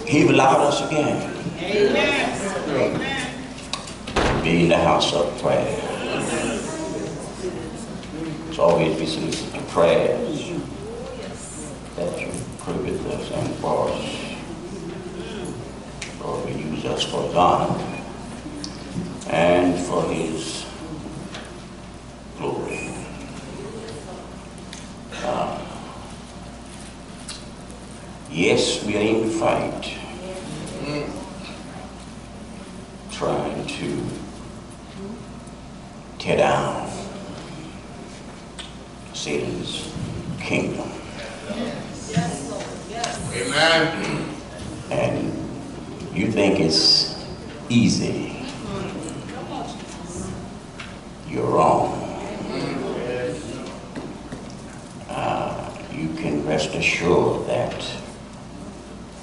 He allowed us again Amen. to be in the house of prayer. It's always be soliciting prayers that you pray with us and for us. Lord, will use us for His honor and for His glory. Yes, we are in the fight, trying to tear down Satan's kingdom. Yes, Lord. Yes. Amen. And you think it's easy. You're wrong. You can rest assured that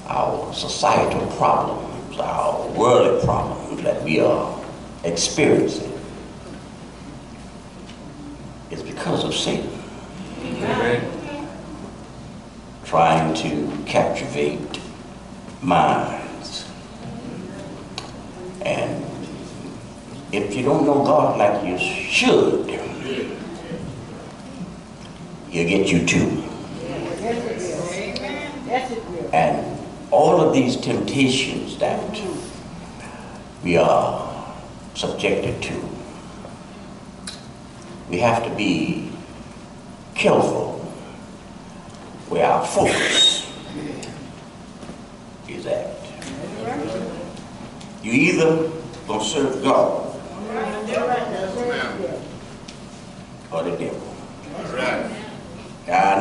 our societal problems, our worldly problems that we are experiencing is because of Satan. Amen. Trying to captivate minds. And if you don't know God like you should, He'll get you too. And all of these temptations that we are subjected to, we have to be careful where our focus is at. You either gonna serve God or the devil. All right.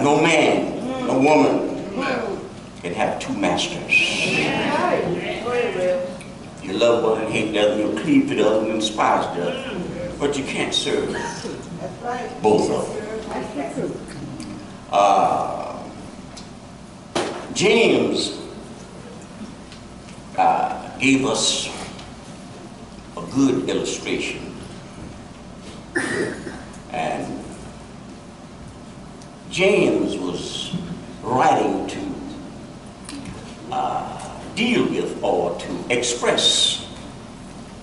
No man, no woman can have two masters. You love one and hate the other, you cleave to the other and despise the other. But you can't serve both of them. James gave us a good illustration. And James was writing to deal with or to express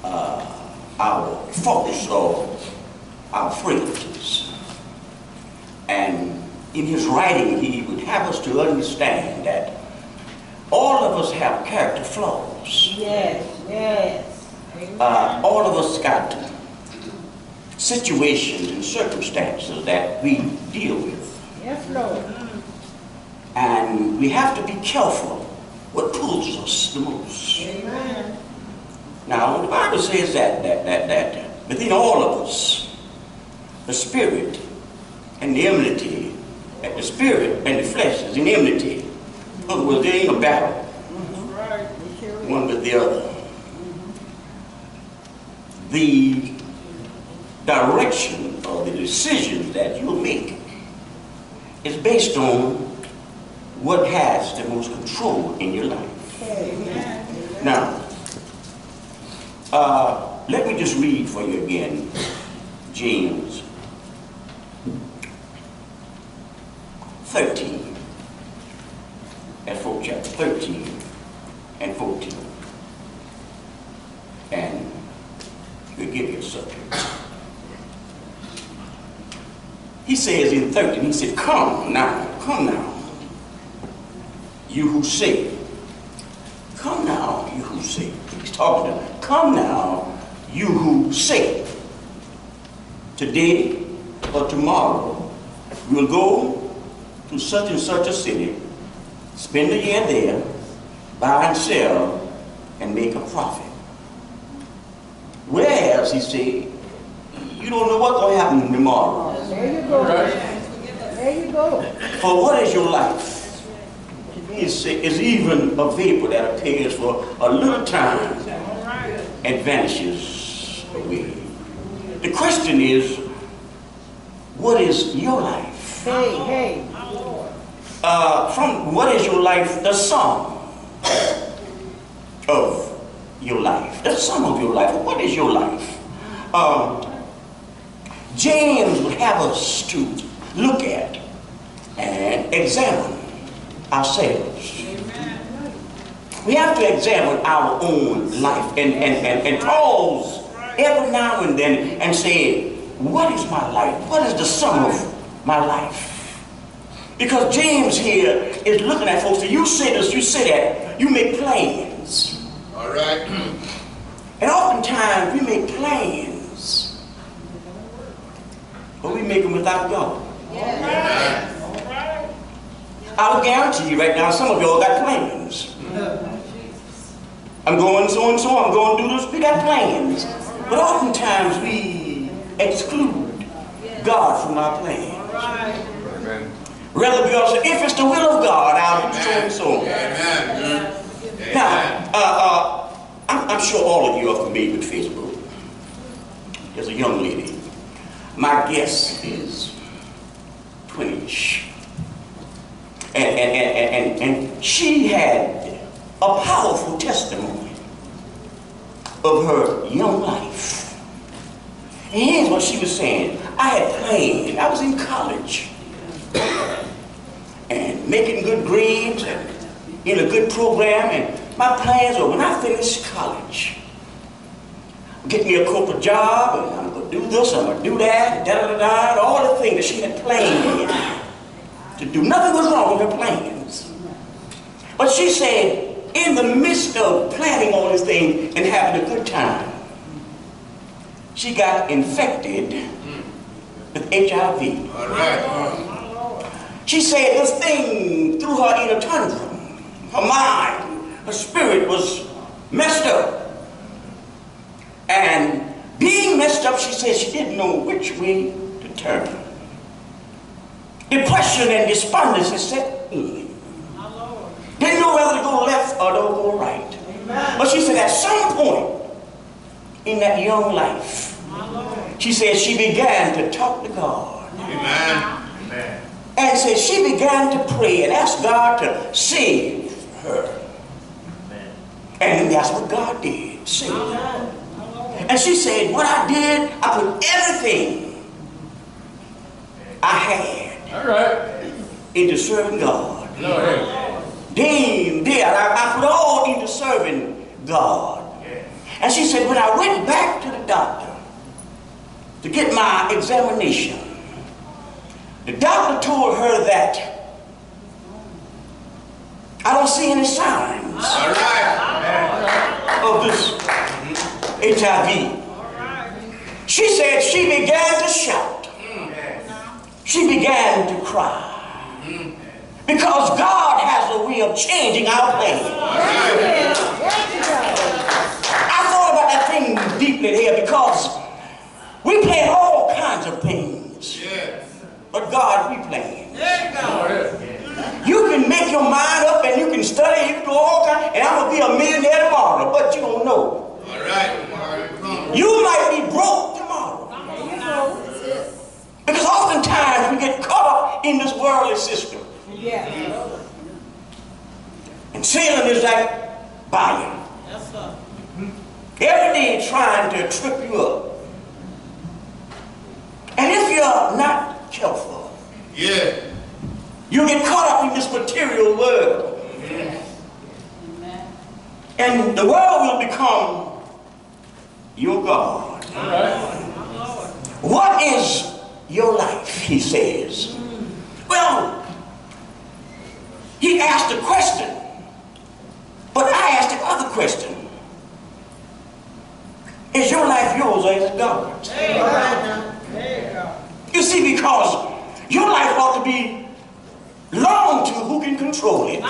our faults or our frailties. And in his writing, he would have us to understand that all of us have character flaws. Yes. All of us got situations and circumstances that we deal with. Yes, Lord. And we have to be careful what pulls us the most. Amen. Now, the Bible says that within all of us, the spirit and the enmity, that the spirit and the flesh is in enmity. In other words, there ain't a battle one with the other. The direction or the decisions that you make is based on what has the most control in your life. Amen. Now, let me just read for you again, James 13, and 4 chapter 13 and 14. And we'll give you a subject. He says in 13, he said, come now, you who say. Come now, you who say. He's talking to them. Come now, you who say. Today or tomorrow, we'll go to such and such a city, spend a year there, buy and sell, and make a profit. Whereas, he said, you don't know what's going to happen tomorrow. There you go. There you go. For what is your life? Is even a vapor that appears for a little time and vanishes away. The question is, what is your life? Hey. From what is your life, the sum of your life. The sum of your life. What is your life? James would have us to look at and examine ourselves. We have to examine our own life and pause every now and then and say, what is my life? What is the sum of my life? Because James here is looking at folks. You say this, you say that, you make plans. All right. And oftentimes we make plans, but we make them without God. Amen. I will guarantee you right now, some of y'all got plans. I'm going so and so, I'm going to do this. We got plans. But oftentimes we exclude God from our plans. Amen. Rather we also, if it's the will of God, I'll do so and so. Amen. Now, I'm sure all of you are familiar with Facebook. There's a young lady. My guess is 20-ish. And she had a powerful testimony of her young life. And here's what she was saying. I had planned, I was in college and making good grades and in a good program, and my plans were when I finish college, get me a corporate job, and I'm going to do this, I'm going to do that, da-da-da-da, all the things that she had planned to do. Nothing was wrong with her plans. But she said, in the midst of planning all these things and having a good time, she got infected with HIV. All right. She said this thing threw her in a tundra. Her mind, her spirit was messed up. And being messed up, she said she didn't know which way to turn. Depression and despondency set in. Didn't know whether to go left or to go right. Amen. But she said at some point in that young life, she said she began to talk to God. Amen. Amen. And said she began to pray and ask God to save her. Amen. And that's what God did, save her. And she said, what I did, I put everything I had into serving God. I put all into serving God. And she said, when I went back to the doctor to get my examination, the doctor told her that I don't see any signs of this HIV. She said she began to shout. She began to cry. Because God has a way of changing our plans. I thought about that thing deeply there because we plan all kinds of things. But God, we plan. You can make your mind up and you can study, you can do all kinds, and I'm going to be a millionaire tomorrow, but you don't know. You might be broke tomorrow. Because oftentimes we get caught up in this worldly system. And Satan is like buying. Every day trying to trip you up. And if you're not careful, you get caught up in this material world. And the world will become your God. What is your life, he says. Well, he asked a question, but I asked the other question. Is your life yours or is it God's? You see, because your life ought to be belong to who can control it.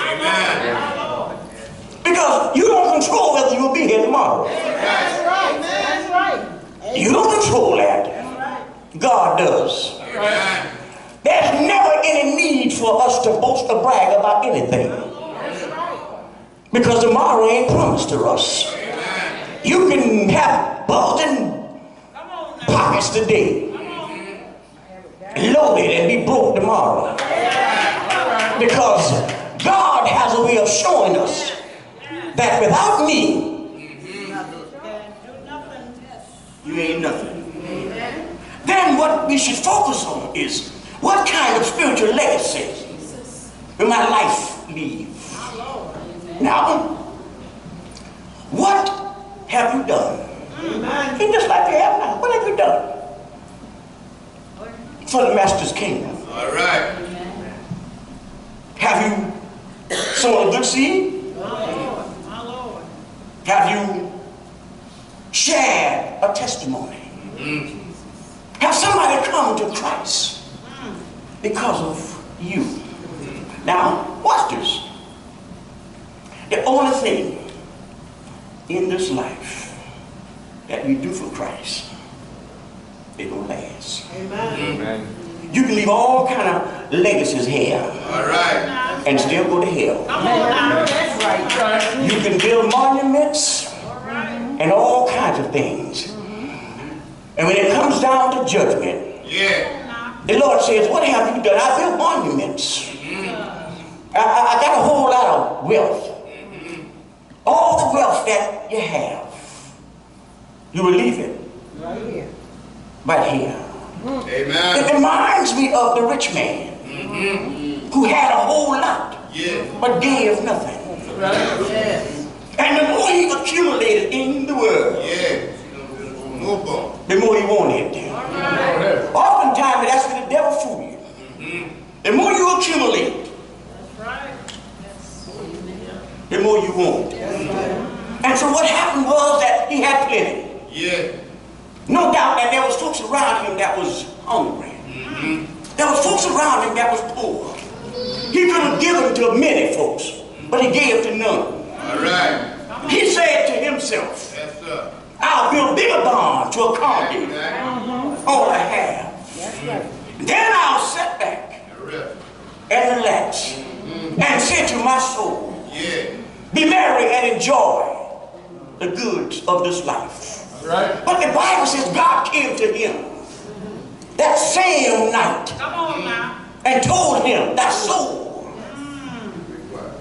Because you don't control whether you'll be here tomorrow. That's right. You don't control that. God does. There's never any need for us to boast or brag about anything. Because tomorrow ain't promised to us. You can have bulging pockets today, loaded, and be broke tomorrow. Because God has a way of showing us that without me, you ain't nothing. Then what we should focus on is what kind of spiritual legacy will my life leave? Now, have you done? Amen. And just like you have now, what have you done for the Master's kingdom? All right. Have you sown a good seed? My Lord. Have you shared a testimony? Have somebody come to Christ because of you? Now, watch this. The only thing in this life that we do for Christ, it will last. Amen. Amen. You can leave all kind of legacies here All right. and still go to hell. Come on now. That's right. You can build monuments All right. and all kinds of things. And when it comes down to judgment, Yeah. the Lord says, what have you done? I built monuments. I got a whole lot of wealth. All the wealth that you have, you will leave it Right here. right here. Amen. It reminds me of the rich man who had a whole lot Yeah. but gave nothing. Yes. And the more he accumulated in the world, Yeah. Move on. the more he wanted. Oftentimes that's where the devil fool you. The more you accumulate, the more you want. And so what happened was that he had plenty. Yeah. No doubt that there was folks around him that was hungry. There was folks around him that was poor. He could have given to many folks, but he gave to none. All right. He said to himself, Yes, sir. I'll build bigger barns to accommodate all I have. That's right. Then I'll sit back and relax and say to my soul, Yeah. be merry and enjoy the goods of this life. Right. But the Bible says God came to him that same night Come on now. and told him that soul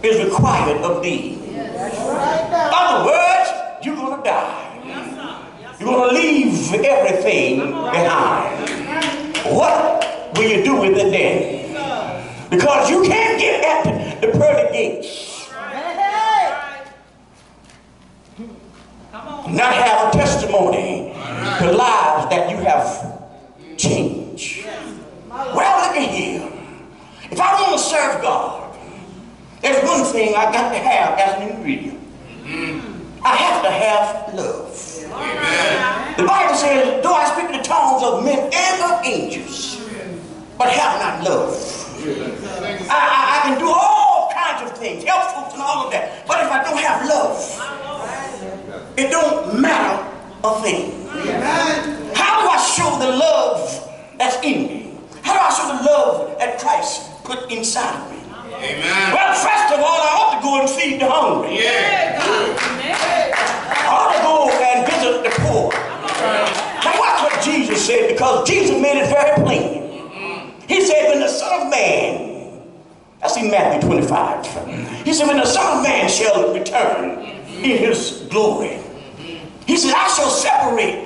is required of thee. That's right In now. other words, you're going to die. You're going to leave everything behind. What will you do with it then? Because you can't get at the pearly gates, Hey. not have a testimony to lives that you have changed. Well, look at here. If I want to serve God, there's one thing I got to have as an ingredient. I have to have love. The Bible says, though I speak in the tongues of men and of angels, but have not love, I can do all kinds of things, help folks and all of that. But if I don't have love, it don't matter a thing. How do I show the love that's in me? How do I show the love that Christ put inside of me? Amen. Well, first of all, I ought to go and feed the hungry. Yeah. I ought to go and visit the poor. Now watch what Jesus said, because Jesus made it very plain. He said, when the Son of Man, that's in Matthew 25. He said, when the Son of Man shall return in his glory, he said, I shall separate.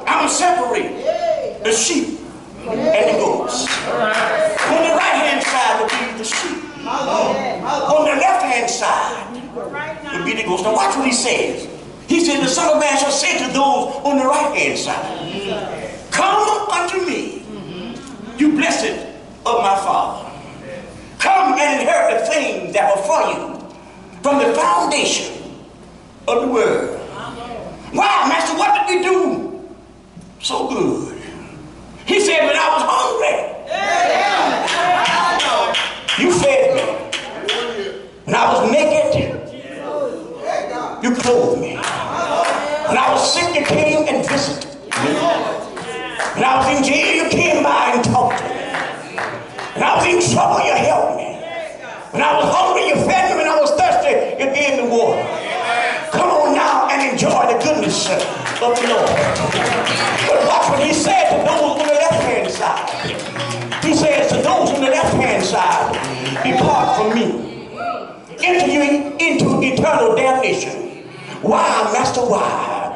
I'm separate the sheep and the goats. On the right hand side will be the sheep. On the left hand side will be the goats. Now watch what he says. He said, the Son of Man shall say to those on the right hand side, come unto me, you blessed of my Father. Come and inherit the things that were for you from the foundation of the world. Wow, Master, what did we do so good? He said, when I was hungry, you fed me. When I was naked, you clothed me. When I was sick, you came and visited me. When I was in jail, you came by and talked to me. When I was in trouble, you helped me. When I was hungry, you fed me. When I was thirsty, you gave me water. Come on now and enjoy the goodness of the Lord. But watch what he said to those on the left-hand side. He says to those on the left-hand side, depart from me. Enter you into eternal damnation. Why, Master, why?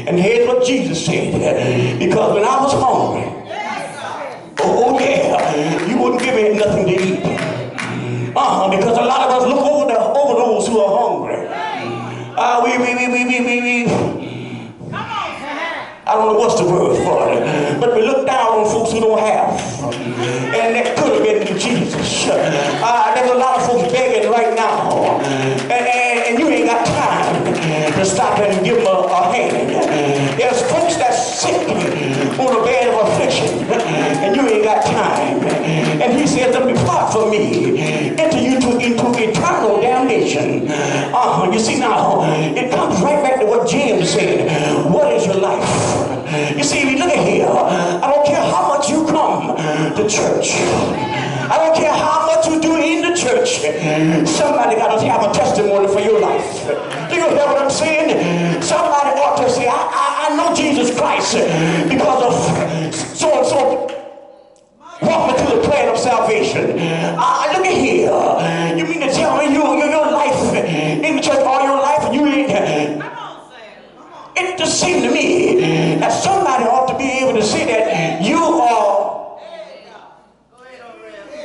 And here's what Jesus said. Because when I was hungry, oh yeah, you wouldn't give me nothing to eat. Because a lot of us look over those who are hungry. We stop and give them a hand. There's folks that's sick on a bed of affliction, and you ain't got time. And he said, "Let me depart from me, enter you into eternal damnation." You see now, it comes right back to what James said. What is your life? You see, look at here. I don't care how much you come to church. I don't care how much you do in the church. Somebody got to have a testimony for your life. Do you hear what I'm saying? Somebody ought to say, I know Jesus Christ because of so-and-so walk me through the plan of salvation. Look at here. You mean to tell me your life in the church all your life and you ain't... It just seemed to me that somebody ought to be able to say that you are...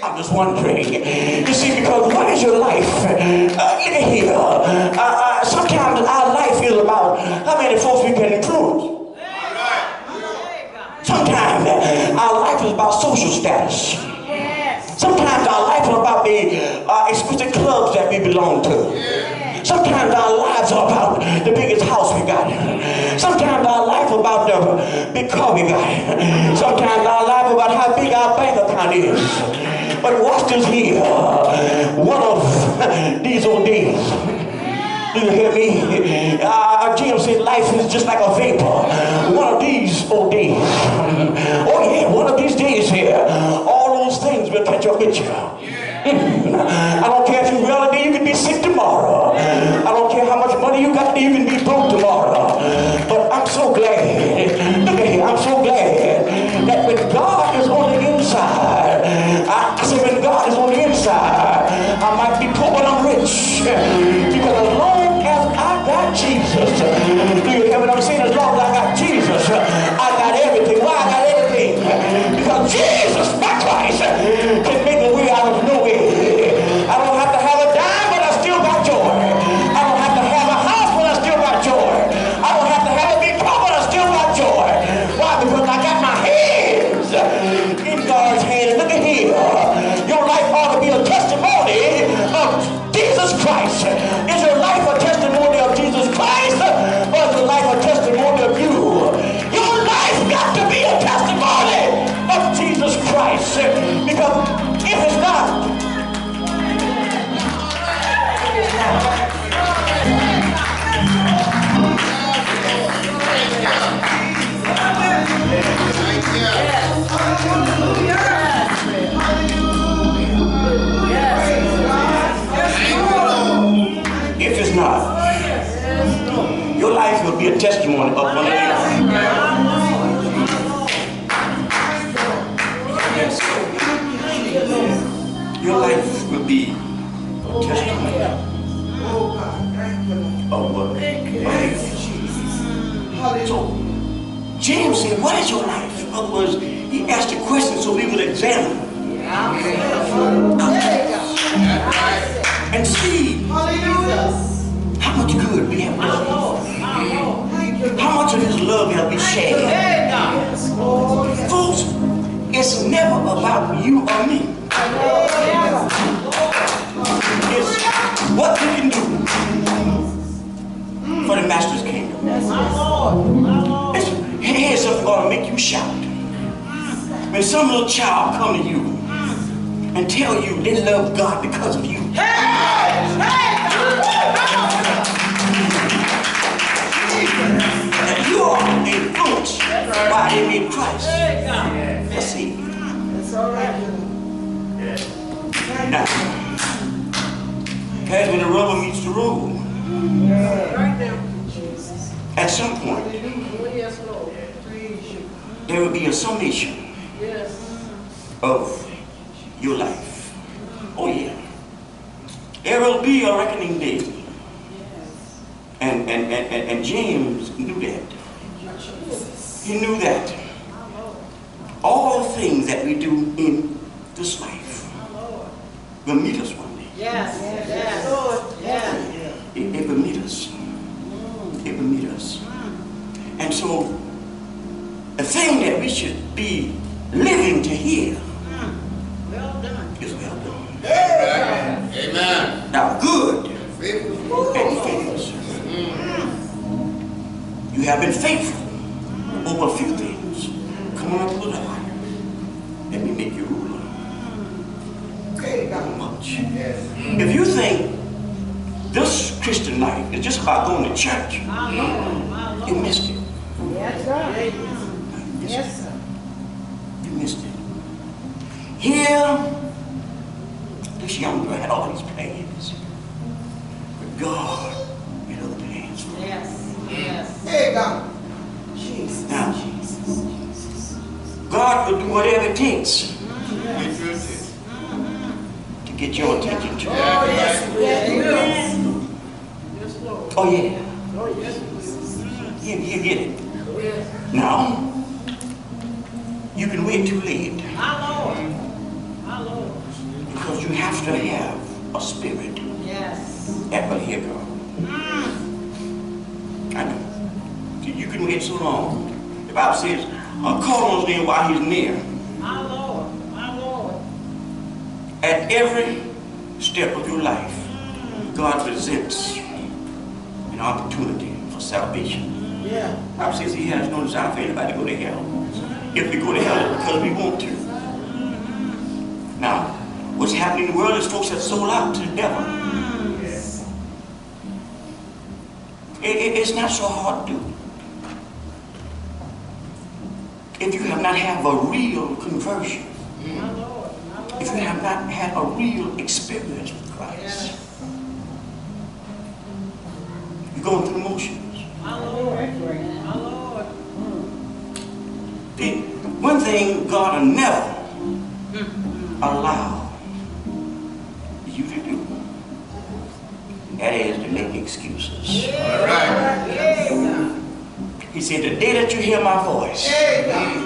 I'm just wondering. You see, because what is your life? Look at here. Sometimes our life is about how many folks we can influence. Sometimes our life is about social status. Sometimes our life is about the exclusive clubs that we belong to. Sometimes our lives are about the biggest house we got. Sometimes our life is about the big car we got. Sometimes our life is about how big our bank account is. But watch this here. One of these old days. Do you hear me? Jim said life is just like a vapor. One of these old days. Oh yeah, one of these days here. All those things will catch up with you. I don't care if you're well, you can be sick tomorrow. I don't care how much money you got, you can be broke tomorrow. But I'm so glad. Look at here, I'm so glad that when God is on the inside, I say when God is on the inside, I might be poor but I'm rich. Because as long as I got Jesus, do you hear what I'm saying? As long as I got Jesus, I got everything. Why I got everything? Because Jesus, my Christ, can make a way out of no way. I don't have to have a dime, but I still got joy. I don't have to have a house, but I still got joy. I don't have to have a big car, but I still got joy. Why? Because I got my hands in God's hand. And look at here. Your life ought to be a testimony of Jesus Christ. Is your life a testimony of Jesus Christ, or is your life a testimony of you? Your life got to be a testimony of Jesus Christ. Because if it's not, if it's not, your life will be a testimony of one of these. Your life will be a testimony of what? So, James said, what is your life? In other words, he asked a question so we would examine and see how much good we have done. How much of his love have we shared? Folks, it's never about you or me. It's what we can do for the Master's kingdom. Here's something going to make you shout. When some little child come to you and tell you they love God because of you. That you are influenced by him in Christ. Let's see. Now, as when the rubber meets the road, at some point, there will be a summation of your life. Oh yeah. There will be a reckoning day. And James knew that. He knew that all the things that we do in this life will meet us one day. It will meet us. It will meet us. And so the thing that we should be living to hear is well done. Amen. Now good and faithful. have been faithful over a few things. Come on up a little higher. Let me make you ruler. How much? If you think this Christian life is just about going to church, you missed it. Yes, sir. Yes, sir. You missed it. Here, this young girl had all these plans. But God had other plans for her. Yes. Yes. Hey, God. Jesus. Now, God will do whatever it takes Get your attention. to get your attention to Oh, it. yes, yes, Yes, Lord. Oh, yeah. Oh, yes. You get it. Now, you can wait too late My Lord. My Lord. because you have to have a spirit Yes. that will hear God. I know. See, you can wait so long. The Bible says, call on his name while he's near. My Lord. My Lord. At every step of your life, God presents an opportunity for salvation. Yeah. The Bible says he has no desire for anybody to go to hell. If we go to hell, it's because we want to. Now, what's happening in the world is folks have sold out to the devil. It's not so hard to do. If you have not had a real conversion, My Lord. My Lord. if you have not had a real experience with Christ, Yes. you're going through the motions. My Lord. My Lord. See, one thing God will never allow you to do, that is to make excuses. All right. Yes, God. He said, the day that you hear my voice, Hey, God.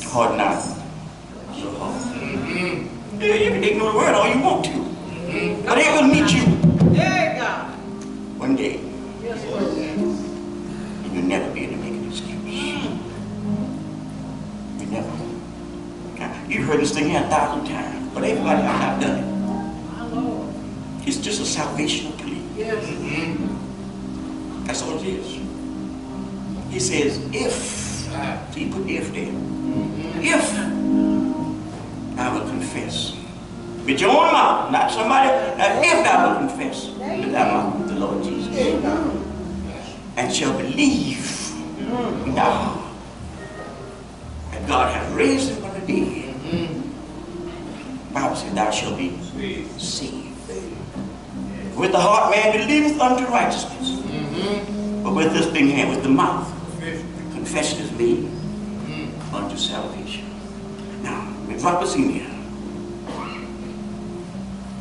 hard not. So hard. Yeah, you can ignore the word all you want to. But it will meet you Hey, God. one day. Yes, Lord. And you'll never be able to make an excuse. You never. Now, you've heard this thing here 1,000 times, but everybody has not done it. My Lord. It's just a salvational plea. Yes. That's all it is. He says, if, see, put if there. If I will confess with your own mouth, not somebody, now if I will confess with thy mouth the Lord Jesus, Hey, God. and shall believe in thy heart that God hath raised him from the dead, the Bible says, thou shalt be saved. With the heart man believeth unto righteousness, but with this thing here, with the mouth, confession is made unto salvation. Now, let me drop this in here.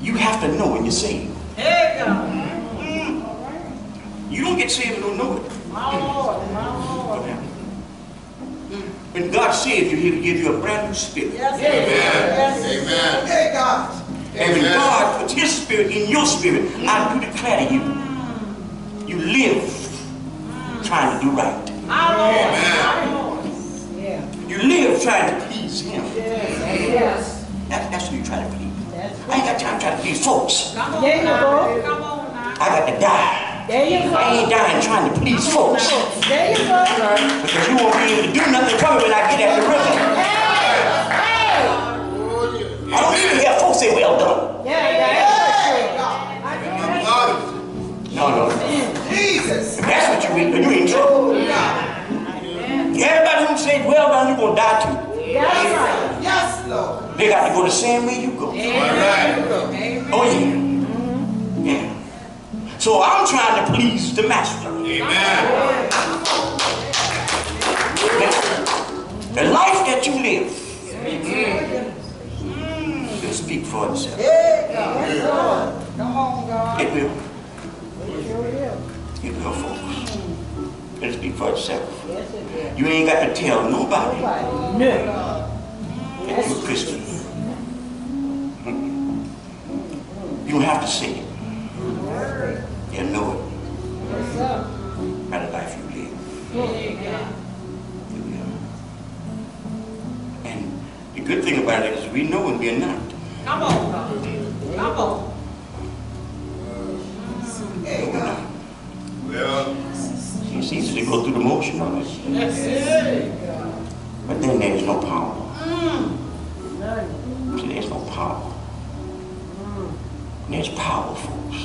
You have to know when you're saved. Hey, God. You don't get saved and don't know it. My Lord. My What Lord. happened? When God saves you, he will give you a brand new spirit. Yes, Amen. yes. Amen. Hey, God. And when Amen. God puts his spirit in your spirit, I do declare to you, you live trying to do right. My Lord. Amen. My Lord. Yeah. You live trying to please him. Yes. That's who you try to please. That's I ain't got time to try to please folks. Come on There you now. go. Come on now. I got to die. There you go. I ain't dying trying to please folks. There you go. Because you won't be able to do nothing for me when I get at the river. Hey. Oh, yeah. I don't even hear folks say, well done. Yeah, yeah. Hey, God. My father. No. Jesus. If that's what you mean, then you in trouble. God. Everybody who says, well done, you're going to die too. That's right. Yes, Lord. They got to go the same way you go. All right. Amen. Oh, yeah. Yeah. So I'm trying to please the master. Amen. The life that you live will speak for itself. Hey, God. Come on, God. It will. It will, folks. It'll speak for itself. Yes, it is. You ain't got to tell nobody No. that you're a Christian. You don't have to say it. They'll know it by the life you live. You will. And the good thing about it is we know when we're not. Come on, God. Come on. Hey, We're God. not. Well, It's easy to go portion of it. But then there's no power. See, there's no power. There's power, folks.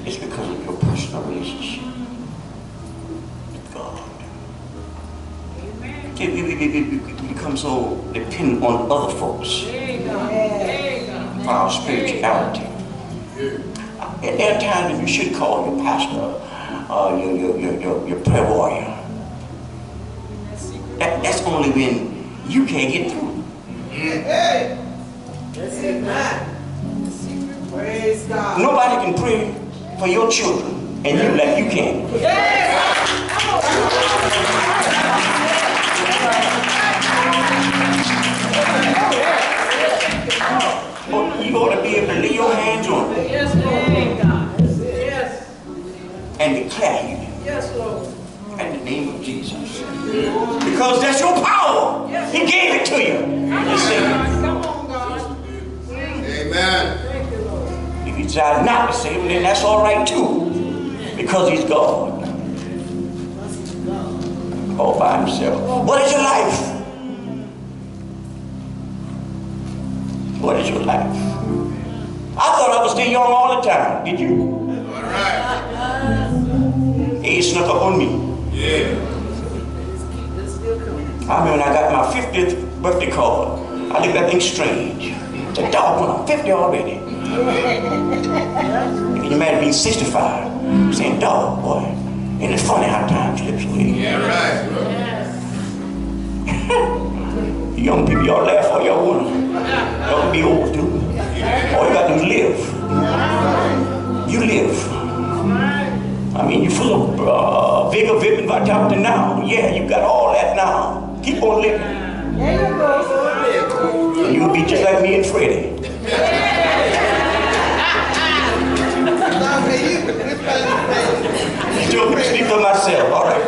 It's because of your personal relationship with God. See, we become so dependent on other folks for our spirituality. And there are times when you should call your pastor, your prayer warrior. That's only when you can't get through. Hey. That's it, man. Praise God. Nobody can pray for your children, and you like you can. Oh, you ought to be able to lay your hands on them Yes, Lord. Yes. and declare healing Yes, Lord. in the name of Jesus. Because that's your power. He gave it to you. You see, Come on, God. Amen. Thank you, Lord. if you decide not to save him, then that's all right too. Because he's God. All by himself. What is your life? What is your life? I thought I was still young all the time. Did you? All right. Age snuck up on me. Yeah. I remember when I got my 50th birthday card. I looked at that thing strange. The dog when I'm 50 already. And you might have been 65. Saying, dog, boy. And it's funny how time slips away. Yeah, right, bro. Young people, y'all laugh all y'all want. Y'all can be old too. All you gotta do is live. You live. I mean, you full of vigor, vim, and vitality now. Yeah, you got all that now. Keep on living. There you go. And you'll be just like me and Freddie. Still speak for myself, all right.